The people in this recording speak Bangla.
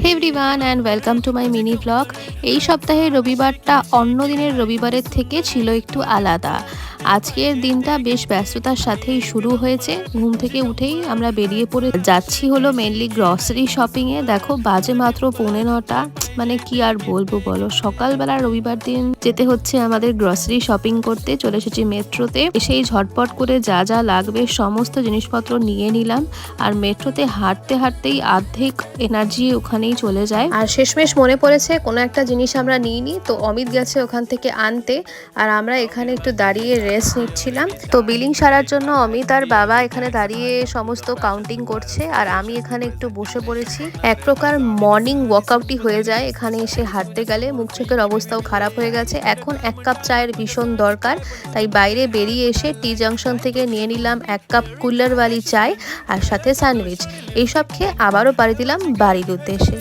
Hey everyone and welcome to my mini blog. এই সপ্তাহের রবিবারটা অন্য দিনের রবিবারের থেকে ছিল একটু আলাদা। আজকের দিনটা বেশ ব্যস্ততার সাথেই শুরু হয়েছে। ঘুম থেকে উঠেই আমরা বেরিয়ে পড়ে যাচ্ছি হলো মেনলি গ্রসারি শপিংয়ে। দেখো বাজে মাত্র 9:45। মানে কি আর বলবো বলো, সকালবেলা রবিবার দিন যেতে হচ্ছে আমাদের গ্রসারি শপিং করতে। চলে এসেছি মেট্রোতে, এসেই ঝটপট করে যা যা লাগবে সমস্ত জিনিসপত্র নিয়ে নিলাম। আর মেট্রোতে হাঁটতে হাঁটতেই অর্ধেক এনার্জি ওখানেই চলে যায়। আর শেষমেশ মনে পড়েছে কোনো একটা জিনিস আমরা নিইনি, তো অমিত গেছে ওখান থেকে আনতে। আর আমরা এখানে একটু দাঁড়িয়ে রেস্ট নিচ্ছিলাম। তো বিলিং সারার জন্য অমিত আর বাবা এখানে দাঁড়িয়ে সমস্ত কাউন্টিং করছে, আর আমি এখানে একটু বসে পড়েছি। এক প্রকার মর্নিং ওয়ার্কআউটই হয়ে যায় এখানে এসে হাঁটতে গেলে। মুখ চোখের অবস্থাও খারাপ হয়ে গেছে। এখন 1 কাপ চায়ের ভীষণ দরকার, তাই বাইরে বেরিয়ে এসে টি জাংশন থেকে নিয়ে নিলাম 1 কাপ কুলারওয়ালি চায় আর সাথে স্যান্ডউইচ। এইসব খেয়ে আবারও পাড়ি দিলাম বাড়ির উদ্দেশ্যে।